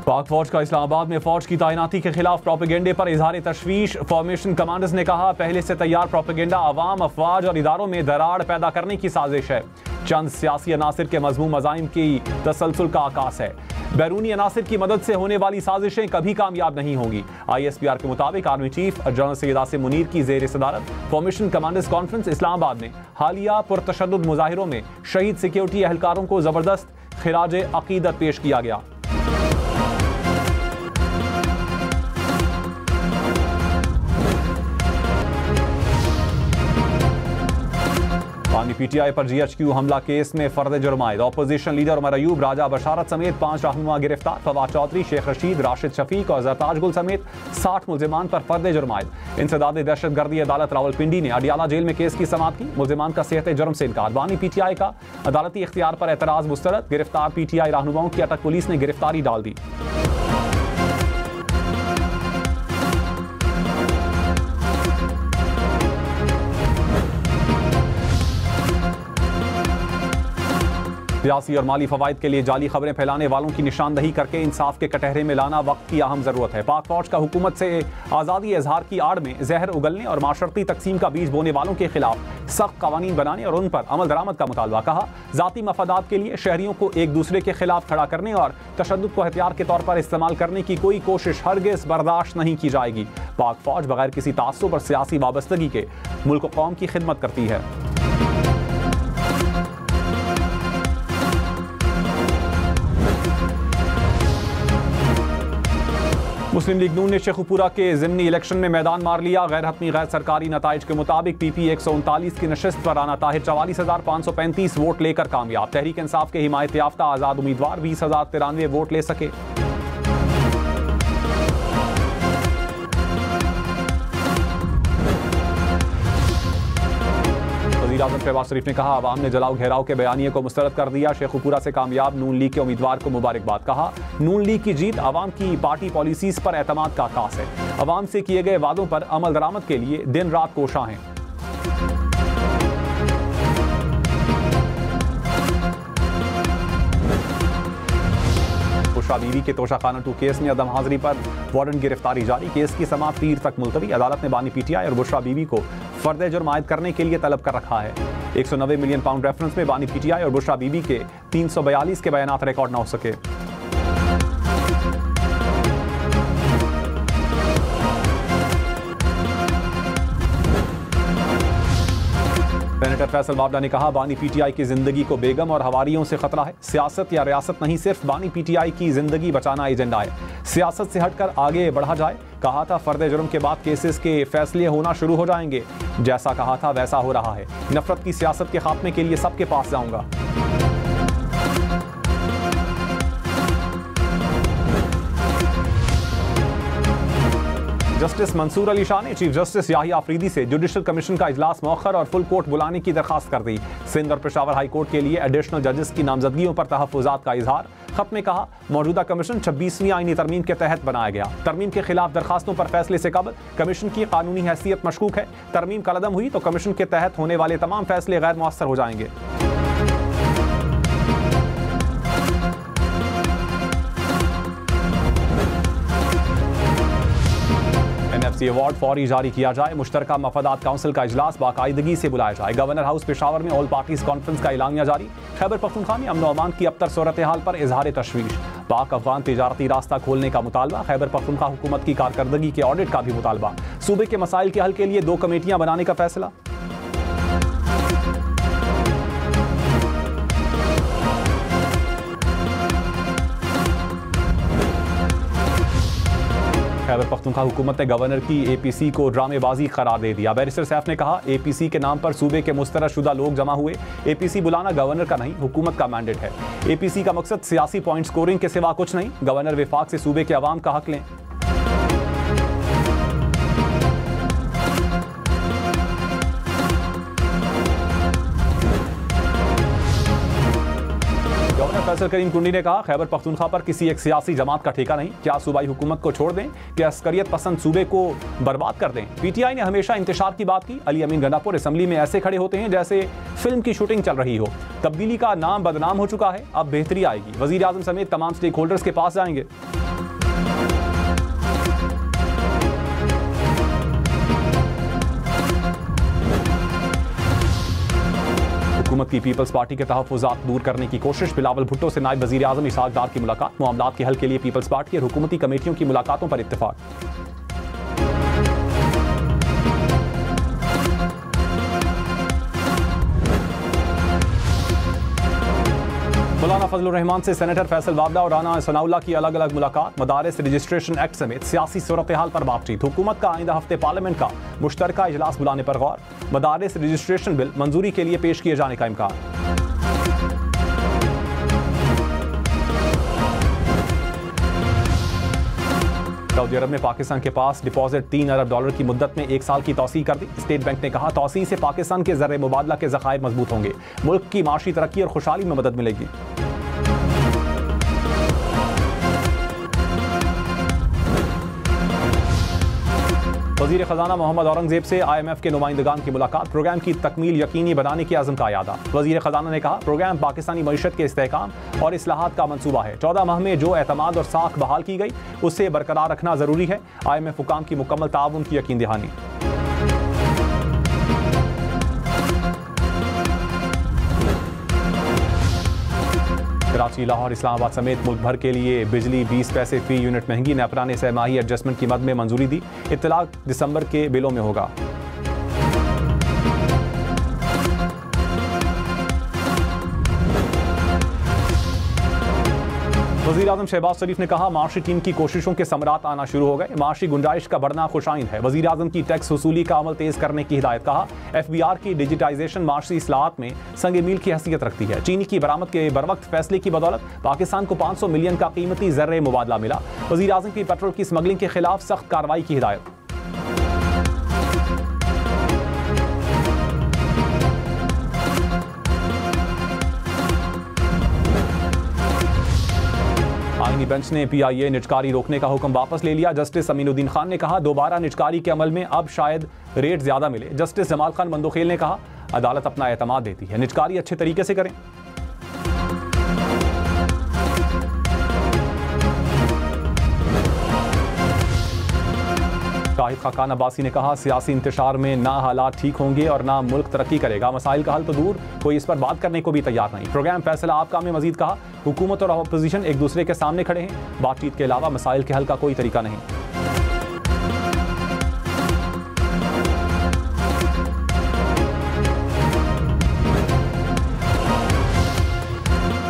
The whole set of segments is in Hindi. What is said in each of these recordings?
पाक फौज का इस्लामाबाद में फौज की तैनाती के खिलाफ प्रोपेगेंडे पर इजहार तशवीश। फॉर्मेशन कमांडर्स ने कहा, पहले से तैयार प्रोपेगेंडा अवाम, अफवाज और इदारों में दरार पैदा करने की साजिश है। चंद सियासी अनासिर के मजमूम मज़ाइम की तसलसल का आकाश है। बैरूनी अनासिर की मदद से होने वाली साजिशें कभी कामयाब नहीं होंगी। ISPR के मुताबिक army chief general Syed Asim Munir की ज़ेर सदारत फॉर्मेशन कमांडर्स कॉन्फ्रेंस इस्लामाबाद में हालिया पुरतशद्दुद मुजाहिरों में शहीद सिक्योरिटी एहलकारों को ज़बरदस्त खिराज अकीदत पेश किया गया। PTI पर GHQ हमला केस में फर्द जुर्मायद ऑपोजिशन लीडर उमर अयूब, राजा बशारत समेत 5 रहनुमा गिरफ्तार। फवाद चौधरी, शेख रशीद, राशिद शफीक और जरताज गुल समेत 60 मुल्जिमान पर फर्द जुर्मायद। इंसदाद दहशतगर्दी अदालत रावलपिंडी ने अडियाला जेल में केस की समाअत की। मुल्जिमान का सेहत जुर्म से इनकार। बानी PTI का अदालती इख्तियार पर एतराज मुस्तरद। गिरफ्तार PTI रहनुमाओं की अटक पुलिस ने गिरफ्तारी डाल दी। सियासी और माली फवाइद के लिए जाली खबरें फैलाने वालों की निशानदही करके इंसाफ के कटहरे में लाना वक्त की अहम जरूरत है। पाक फौज का हुकूमत से आज़ादी इजहार की आड़ में जहर उगलने और माशरती तकसीम का बीज बोने वालों के खिलाफ सख्त कवानीन बनाने और उन पर अमल दरामद का मुतालबा। कहा, जाती मफादात के लिए शहरियों को एक दूसरे के खिलाफ खड़ा करने और तशद्दुद को हथियार के तौर पर इस्तेमाल करने की कोई कोशिश हरगिज़ बर्दाश्त नहीं की जाएगी। पाक फौज बगैर किसी तासुब और सियासी वाबस्तगी के मुल्क व कौम की खिदमत करती है। मुस्लिम लीग नून ने शेखुपुरा के ज़िमनी इलेक्शन में मैदान मार लिया। गैर हतमी गैर सरकारी नताइज के मुताबिक PP 139 की नशिस्त पर राना ताहिर 44,535 वोट लेकर कामयाब। तहरीक इंसाफ के हिमायत याफ्ता आज़ाद उम्मीदवार 20,093 वोट ले सके। वज़ीर-ए-आज़म शहबाज शरीफ ने कहा, अवाम ने जलाओ घेराव के बयानिए को मुस्तरद कर दिया। शेखुपुरा से कामयाब नून लीग के उम्मीदवार को मुबारकबाद। कहा, नून लीग की जीत अवाम की पार्टी पॉलिसीज पर एतमाद का आकाश है। अवाम से किए गए वादों पर अमल दरामद के लिए दिन रात कोशां हैं। बुशरा बीवी के तोशाखाना 2 केस में अदम हाजिरी पर वारंट गिरफ्तारी जारी। केस की समाअत 3 तक मुलतवी। अदालत ने बानी PTI और बुशरा बीवी को फर्द जुर्म आयद करने के लिए तलब कर रखा है। 190 मिलियन पाउंड रेफरेंस में बानी PTI और बुशरा बीवी के 342 के बयानात रिकॉर्ड न हो सके। सेनेटर फैसल बाबला ने कहा, बानी PTI की जिंदगी को बेगम और हवारियों से खतरा है। सियासत या रियासत नहीं, सिर्फ बानी PTI की जिंदगी बचाना एजेंडा है। सियासत से हटकर आगे बढ़ा जाए। कहा था, फर्द जुर्म के बाद केसेस के फैसले होना शुरू हो जाएंगे। जैसा कहा था वैसा हो रहा है। नफरत की सियासत के खात्मे के लिए सबके पास जाऊंगा। जस्टिस मंसूर अली शाह ने चीफ जस्टिस याहिया अफरीदी से जुडिशल कमीशन का इजलास मौखर और फुल कोर्ट बुलाने की दरखास्त कर दी। सिंध और पेशावर हाई कोर्ट के लिए एडिशनल जजेस की नामजदगियों पर तहफ़्फ़ुज़ात का इजहार। खत में कहा, मौजूदा कमीशन 26वीं आईनी तरमीम के तहत बनाया गया। तरमीम के खिलाफ दरखास्तों पर फैसले से कबल कमीशन की कानूनी हैसियत मशकूक है। तरमीम कलअदम हुई तो कमीशन के तहत होने वाले तमाम फैसले गैर मुअस्सर हो जाएंगे। NFC अवार्ड फौरी जारी किया जाए। मुश्तरका मफादात काउंसिल का इजलास बाकायदगी से बुलाया जाए। गवर्नर हाउस पेशावर में ऑल पार्टीज कॉन्फ्रेंस का एलानिया जारी। खैबर पख्तूनख्वा में अमन अमान की अबतर सूरत हाल पर इजहार तशवीश। पाक अफगान तिजारती रास्ता खोलने का मुतालबा। खैबर पख्तूनख्वा हुकूमत की कारकर्दगी के ऑडिट का भी मुतालबा। सूबे के मसाइल के हल के लिए 2 कमेटियां बनाने का फैसला। खैबर पख्तूनख्वा हुकूमत ने गवर्नर की APC को ड्रामेबाजी करार दे दिया। बैरिस्टर सैफ ने कहा, APC के नाम पर सूबे के मुस्तरद शुदा लोग जमा हुए। APC बुलाना गवर्नर का नहीं, हुकूमत का मैंडेट है। APC का मकसद सियासी पॉइंट स्कोरिंग के सिवा कुछ नहीं। गवर्नर विफाक से सूबे के अवाम का हक लें। फैसल करीम कुंडी ने कहा, खैबर पख्तूनख्वा पर किसी एक सियासी जमात का ठेका नहीं। क्या सूबाई हुकूमत को छोड़ दें कि अस्करियत पसंद सूबे को बर्बाद कर दें। PTI ने हमेशा इंतशार की बात की। अली अमीन गंडापुर असम्बली में ऐसे खड़े होते हैं जैसे फिल्म की शूटिंग चल रही हो। तब्दीली का नाम बदनाम हो चुका है, अब बेहतरी आएगी। वज़ीर-ए-आज़म समेत तमाम स्टेक होल्डर्स के पास जाएंगे। हुकूमत की पीपल्स पार्टी के तहफ़्फ़ुज़ात दूर करने की कोशिश। बिलावल भुट्टो से नायब वज़ीर आज़म इसहाक़ डार की मुलाकात। मामलात के हल के लिए पीपल्स पार्टी और हुकूमती कमेटियों की मुलाकातों पर इत्तेफाक। मौलाना फजलुर रहमान से सेनेटर फैसल वाबला और राना सनाउल्लाह की अलग अलग मुलाकात। मदारिस रजिस्ट्रेशन एक्ट समेत सियासी सूरत हाल पर बातचीत। हुकूमत का आइंदा हफ्ते पार्लियामेंट का मुश्तरका इजलास बुलाने पर गौर। मदारिस रजिस्ट्रेशन बिल मंजूरी के लिए पेश किए जाने का इम्कान। सऊदी अरब में पाकिस्तान के पास डिपॉजिट $3 अरब की मुद्दत में 1 साल की तौसीह कर दी। स्टेट बैंक ने कहा तौसीह से पाकिस्तान के ज़र मुबादला के ज़खायर मजबूत होंगे, मुल्क की माशी तरक्की और खुशहाली में मदद मिलेगी। वज़ीर ख़जाना मोहम्मद औरंगज़ेब से IMF के नुमाइंदगान की मुलाकात। प्रोग्राम की तकमील यकीनी बनाने के अज़्म का यादा। वज़ीर ख़जाना ने कहा प्रोग्राम पाकिस्तानी मईशत के इस्तेहकाम और इस्लाहात का मंसूबा है। 14 माह में जो एतमाद और साख बहाल की गई उसे बरकरार रखना ज़रूरी है। IMF हुकाम की मुकम्मल ताउन की यकीन दहानी। कराची, लाहौर, इस्लामाबाद समेत मुल्क भर के लिए बिजली 20 पैसे फी यूनिट महंगी। नेपरा ने सहमाही एडजस्टमेंट की मद में मंजूरी दी। इत्तलाक दिसंबर के बिलों में होगा। वज़ीर आज़म शहबाज शरीफ ने कहा माशी टीम की कोशिशों के समरात आना शुरू हो गए। माशी गुंजाइश का बढ़ना खुशाइंद है। वज़ीर आज़म की टैक्स वसूली का अमल तेज करने की हिदायत। कहा FBR की डिजिटाइजेशन माशी इस्लाहात में संग मील की हैसियत रखती है। चीनी की बरामद के बरवक्त फैसले की बदौलत पाकिस्तान को 500 मिलियन का कीमती ज़र मुबादला मिला। वज़ीर आज़म की पेट्रोल की स्मगलिंग के खिलाफ सख्त कार्रवाई की हिदायत। आईनी बेंच ने PIA निजकारी रोकने का हुक्म वापस ले लिया। जस्टिस अमीनुद्दीन खान ने कहा दोबारा निजकारी के अमल में अब शायद रेट ज्यादा मिले। जस्टिस जमाल खान बंदोखेल ने कहा अदालत अपना एतमाद देती है, निजकारी अच्छे तरीके से करें। शाहिद खाकान अब्बासी ने कहा सियासी इंतशार में ना हालात ठीक होंगे और ना मुल्क तरक्की करेगा। मसाइल का हल तो दूर, कोई इस पर बात करने को भी तैयार नहीं। प्रोग्राम फैसला आपका में मजीद कहा हुकूमत और अपोजिशन एक दूसरे के सामने खड़े हैं, बातचीत के अलावा मसाइल के हल का कोई तरीका नहीं।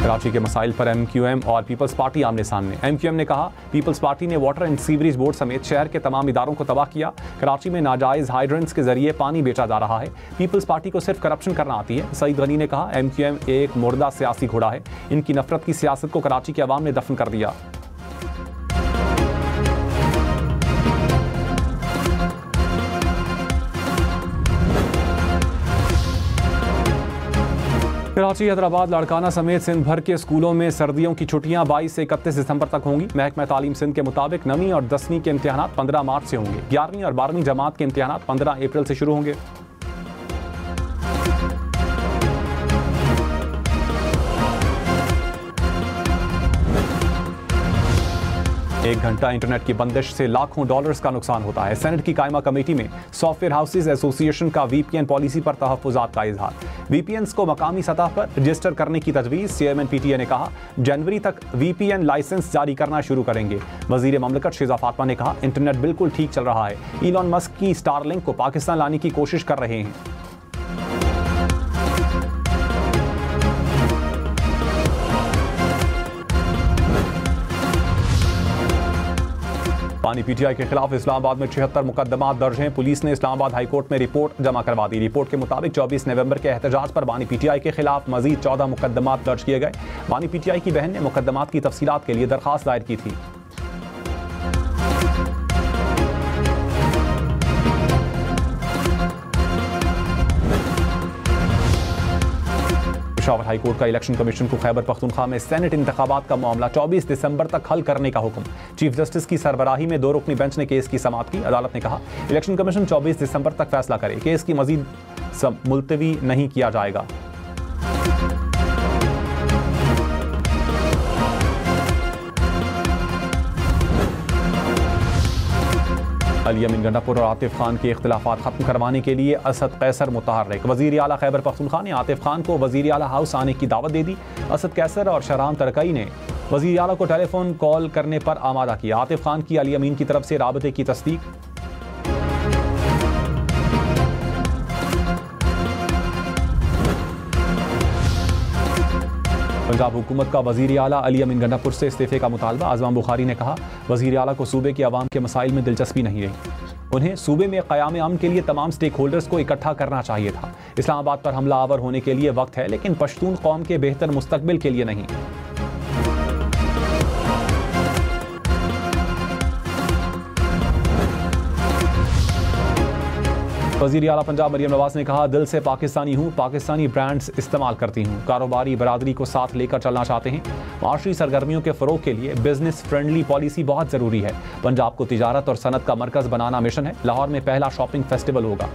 कराची के मसाइल पर MQM और पीपल्स पार्टी आमने सामने। MQM ने कहा पीपल्स पार्टी ने वाटर एंड सीवरेज बोर्ड समेत शहर के तमाम इदारों को तबाह किया। कराची में नाजायज हाइड्रेंट्स के जरिए पानी बेचा जा रहा है। पीपल्स पार्टी को सिर्फ करप्शन करना आती है। सईद गनी ने कहा MQM एक मुर्दा सियासी घोड़ा है, इनकी नफरत की सियासत को कराची के अवाम ने दफन कर दिया। कराची, हैदराबाद, लाड़काना समेत सिंध भर के स्कूलों में सर्दियों की छुट्टियां 22 से 31 दिसंबर तक होंगी। महकमा तालीम सिंध के मुताबिक 9वीं और 10वीं के इम्तिहानात 15 मार्च से होंगे। 11वीं और 12वीं जमात के इम्तिहानात 15 अप्रैल से शुरू होंगे। एक घंटा इंटरनेट की बंदिश से लाखों डॉलर्स का नुकसान होता है। सेनेट की कायमा कमेटी में सॉफ्टवेयर हाउसेज एसोसिएशन का VPN पॉलिसी पर तहफ़्फ़ुज़ात का इजहार। VPNs को मकामी सतह पर रजिस्टर करने की तजवीज़। चेयरमैन PTA ने कहा जनवरी तक VPN लाइसेंस जारी करना शुरू करेंगे। वज़ीर ममलकत शेज़ा फातिमा ने कहा इंटरनेट बिल्कुल ठीक चल रहा है। इलॉन मस्क की स्टारलिंक को पाकिस्तान लाने की कोशिश कर रहे हैं। बानी PTI के खिलाफ इस्लामाबाद में 76 मुकदमात दर्ज हैं। पुलिस ने इस्लामाबाद हाई कोर्ट में रिपोर्ट जमा करवा दी। रिपोर्ट के मुताबिक 24 नवंबर के एहतजाज पर बानी PTI के खिलाफ मजीद 14 मुकदमात दर्ज किए गए। बानी PTI की बहन ने मुकदमात की तफसीलात के लिए दरखास्त दायर की थी। पेशावर हाई कोर्ट का इलेक्शन कमीशन को खैबर पख्तूनख्वा में सेनेट इंतखाबात का मामला 24 दिसंबर तक हल करने का हुक्म। चीफ जस्टिस की सरबराही में 2 रुकनी बेंच ने केस की समाअत की। अदालत ने कहा इलेक्शन कमीशन 24 दिसंबर तक फैसला करे, केस की मजीद मुलतवी नहीं किया जाएगा। अली अमीन गंडापुर और आतिफ खान के इख्तिलाफात खत्म करवाने के लिए असद कैसर मुतहर्रिक। वज़ीर आला खैबर पख्तूनख्वा ने आतिफ खान को वज़ीर आला हाउस आने की दावत दे दी। असद कैसर और शहराम तरकई ने वज़ीर आला को टेलीफोन कॉल करने पर आमादा किया। आतिफ खान की अली अमीन की तरफ से राबते की तस्दीक। पंजाब हुकूमत का वज़ीर आला अली अमीन गंडापुर से इस्तीफे का मुतालबा। आज़म बुखारी ने कहा, वज़ीर आला को सूबे के अवाम के मसाइल में दिलचस्पी नहीं रही। उन्हें सूबे में क़याम अमन के लिए तमाम स्टेक होल्डर्स को इकट्ठा करना चाहिए था। इस्लामाबाद पर हमला आवर होने के लिए वक्त है, लेकिन पश्तून कौम के बेहतर मुस्तकबिल के लिए नहीं। वज़ीर आला पंजाब मरियम नवाज ने कहा, दिल से पाकिस्तानी हूँ, पाकिस्तानी ब्रांड्स इस्तेमाल करती हूँ। कारोबारी बरादरी को साथ लेकर चलना चाहते हैं। माशी सरगर्मियों के फ़रोग के लिए बिजनेस फ्रेंडली पॉलिसी बहुत ज़रूरी है। पंजाब को तिजारत और सनत का मरकज़ बनाना मिशन है। लाहौर में पहला शॉपिंग फेस्टिवल होगा।